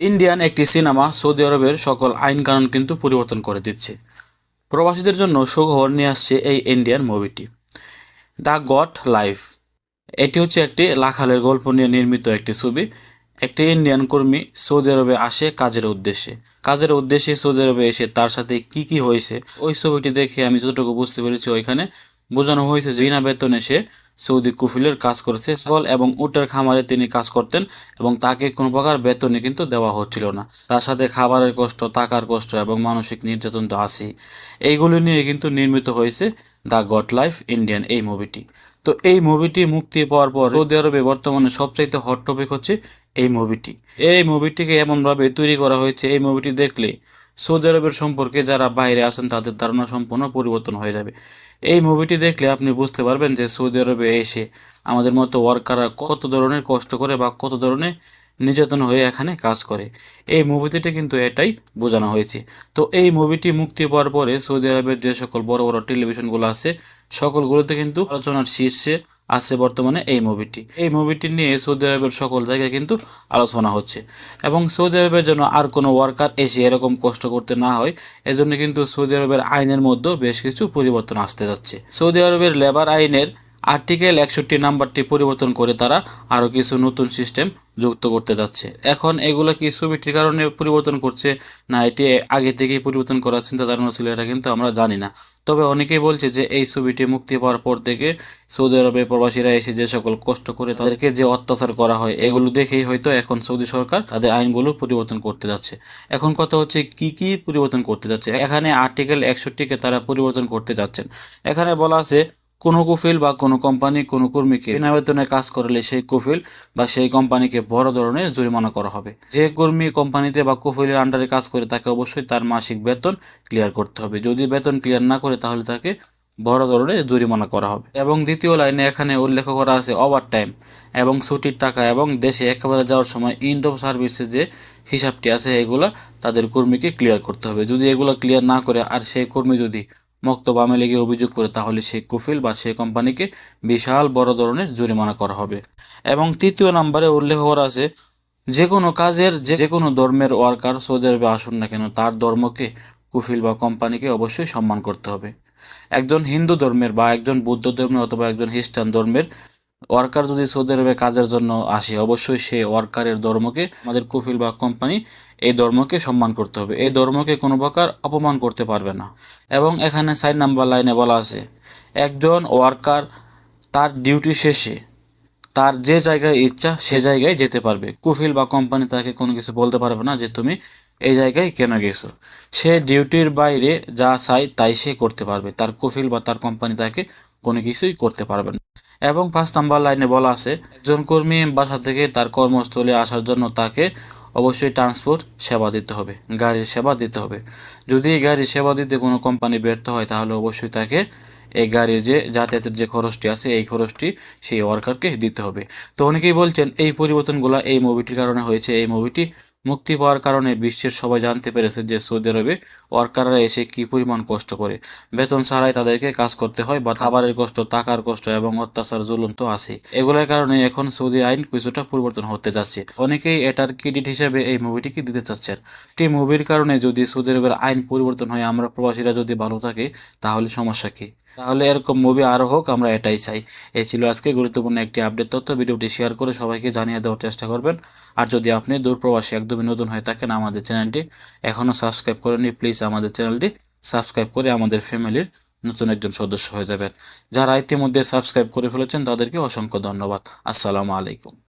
Indian একটি cinema Saudi আরবের সকল আইন কানুন কিন্তু পরিবর্তন করে দিচ্ছে। প্রবাসীদের জন্য সুখবর নিয়ে আসছে এই ইন্ডিয়ান মুভিটি দ্য গট লাইফ। এটি হচ্ছে একটি লাখালের গল্প নিয়ে নির্মিত একটি ছবি। একটি ইন্ডিয়ান কর্মী সৌদি আরবে আসে কাজের উদ্দেশ্যে সৌদি আরবে এসে তার সাথে কি কি হয়েছে ওই ছবিটি দেখে আমি যতটুকু বুঝতে পেরেছি ওইখানে বোঝানো হয়েছে যে বিনা বেতনে সে সৌদি কুফিলের কাজ করেছে। ছাগল এবং উটের খামারে তিনি কাজ করতেন এবং তাকে কোনো প্রকার বেতনে কিন্তু দেওয়া হচ্ছিল না। তার সাথে খাবারের কষ্ট, থাকার কষ্ট এবং মানসিক নির্যাতন তো আছেই। এইগুলো নিয়ে কিন্তু নির্মিত হয়েছে দ্য গড লাইফ ইন্ডিয়ান এই মুভিটি। তো এই মুভিটি মুক্তি পাওয়ার পর সৌদি আরবে বর্তমানে সবচাইতে হট টপিক হচ্ছে এই মুভিটিকে এমনভাবে তৈরি করা হয়েছে, এই মুভিটি দেখলে সৌদি আরবের সম্পর্কে যারা বাইরে আছেন তাদের ধারণা সম্পূর্ণ পরিবর্তন হয়ে যাবে। এই মুভিটি দেখলে আপনি বুঝতে পারবেন যে সৌদি আরবে এসে আমাদের মতো ওয়ার্কাররা কত ধরনের কষ্ট করে বা কত ধরনের নির্যাতন হয়ে এখানে কাজ করে। এই মুভিটিতে কিন্তু এটাই বোঝানো হয়েছে। তো এই মুভিটি মুক্তি পাওয়ার পরে সৌদি আরবের যে সকল বড় বড় টেলিভিশনগুলো আছে সকলগুলোতে কিন্তু আলোচনার শীর্ষে আছে বর্তমানে এই মুভিটি নিয়ে সৌদি আরবের সকল জায়গায় কিন্তু আলোচনা হচ্ছে এবং সৌদি আরবের জন্য আর কোনো ওয়ার্কার এসে এরকম কষ্ট করতে না হয় এজন্য কিন্তু সৌদি আরবের আইনের মধ্যে বেশ কিছু পরিবর্তন আসতে যাচ্ছে। সৌদি আরবের লেবার আইনের আর্টিকেল 61 নাম্বারটি পরিবর্তন করে তারা আরও কিছু নতুন সিস্টেম যুক্ত করতে যাচ্ছে। এখন এগুলো কি ছবিটির কারণে পরিবর্তন করছে না এটি আগে থেকেই পরিবর্তন করার চিন্তা ধারণা ছিল এটা কিন্তু আমরা জানি না। তবে অনেকেই বলছে যে এই ছবিটি মুক্তি পাওয়ার পর থেকে সৌদি আরবে প্রবাসীরা এসে যে সকল কষ্ট করে তাদেরকে যে অত্যাচার করা হয় এগুলো দেখেই হয়তো এখন সৌদি সরকার তাদের আইনগুলো পরিবর্তন করতে যাচ্ছে। এখন কথা হচ্ছে কি কি পরিবর্তন করতে যাচ্ছে। এখানে আর্টিকেল 61কে তারা পরিবর্তন করতে যাচ্ছেন। এখানে বলা আছে কোনো কুফিল বা কোনো কোম্পানি কোনো কর্মীকে বিনা বেতনে কাজ করলে সেই কুফিল বা সেই কোম্পানিকে বড় ধরনের জরিমানা করা হবে। যে কর্মী কোম্পানিতে বা কুফিলের আন্ডারে কাজ করে তাকে অবশ্যই তার মাসিক বেতন ক্লিয়ার করতে হবে। যদি বেতন ক্লিয়ার না করে তাহলে তাকে বড় ধরনের জরিমানা করা হবে। এবং দ্বিতীয় লাইনে এখানে উল্লেখ করা আছে ওভার টাইম এবং ছুটির টাকা এবং দেশে একেবারে যাওয়ার সময় এন্ড অফ সার্ভিসের যে হিসাবটি আছে এগুলা তাদের কর্মীকে ক্লিয়ার করতে হবে। যদি এগুলো ক্লিয়ার না করে আর সেই কর্মী যদি মক্তব আমলে গিয়ে অভিযোগ করে তাহলে সেই কুফিল বা সেই কোম্পানিকে বিশাল বড় ধরনের জরিমানা করা হবে। এবং তৃতীয় নম্বরে উল্লেখ করা আছে যে কোনো কাজের যে কোনো ধর্মের ওয়ার্কার সৌদি আরবে আসুন না কেন তার ধর্মকে কুফিল বা কোম্পানিকে অবশ্যই সম্মান করতে হবে। একজন হিন্দু ধর্মের বা একজন বৌদ্ধ ধর্মের অথবা একজন খ্রিস্টান ধর্মের ওয়ার্কার যদি সৌদি আরবে কাজের জন্য আসে অবশ্যই সে ওয়ার্কারের ধর্মকে আমাদের কুফিল বা কোম্পানি এই ধর্মকে সম্মান করতে হবে। এই ধর্মকে কোনো প্রকার অপমান করতে পারবে না। এবং এখানে 4 নাম্বার লাইনে বলা আছে একজন ওয়ার্কার তার ডিউটি শেষে তার যে জায়গায় ইচ্ছা সে জায়গায় যেতে পারবে। কুফিল বা কোম্পানি তাকে কোনো কিছু বলতে পারবে না যে তুমি এই জায়গায় কেন গেছো। সে ডিউটির বাইরে যা চাই তাই সে করতে পারবে, তার কুফিল বা তার কোম্পানি তাকে কোনো কিছুই করতে পারবে না। এবং 5 নাম্বার লাইনে বলা আছে একজন কর্মী বাসা থেকে তার কর্মস্থলে আসার জন্য তাকে অবশ্যই ট্রান্সপোর্ট সেবা দিতে হবে, গাড়ির সেবা দিতে হবে। যদি এই গাড়ির সেবা দিতে কোনো কোম্পানি ব্যর্থ হয় তাহলে অবশ্যই তাকে এই গাড়ির যে যাতায়াতের যে খরচটি আছে এই খরচটি সেই ওয়ার্কারকে দিতে হবে। তো অনেকেই বলছেন এই পরিবর্তনগুলো এই মুভিটির কারণে হয়েছে। এই মুভিটি মুক্তি পাওয়ার কারণে বিশ্বের সবাই জানতে পেরেছে যে সৌদি আরবে ওয়ার্কাররা এসে কি পরিমাণ কষ্ট করে, বেতন ছাড়াই তাদেরকে কাজ করতে হয় বা খাবারের কষ্ট, টাকার কষ্ট এবং অত্যাচার জুলুম তো আছে। এগুলোর কারণে এখন সৌদি আইন কিছুটা পরিবর্তন হতে যাচ্ছে। অনেকেই এটার ক্রেডিট হিসেবে এই মুভিটিকে দিতে চাচ্ছেন। এই মুভির কারণে যদি সৌদি আরবের আইন পরিবর্তন হয় আমরা প্রবাসীরা যদি ভালো থাকি তাহলে সমস্যা কি? তাহলে এরকম মুভি আরও হোক, আমরা এটাই চাই। এই ছিল আজকে গুরুত্বপূর্ণ একটি আপডেট তথ্য। ভিডিওটি শেয়ার করে সবাইকে জানিয়ে দেওয়ার চেষ্টা করবেন। আর যদি আপনি দূরপ্রবাসী একদমই নতুন হয়ে থাকেন আমাদের চ্যানেলটি এখনও সাবস্ক্রাইব করেননি প্লিজ আমাদের চ্যানেলটি সাবস্ক্রাইব করে আমাদের ফ্যামিলির নতুন একজন সদস্য হয়ে যাবেন। যারা ইতিমধ্যে সাবস্ক্রাইব করে ফেলেছেন তাদেরকে অসংখ্য ধন্যবাদ। আসসালামু আলাইকুম।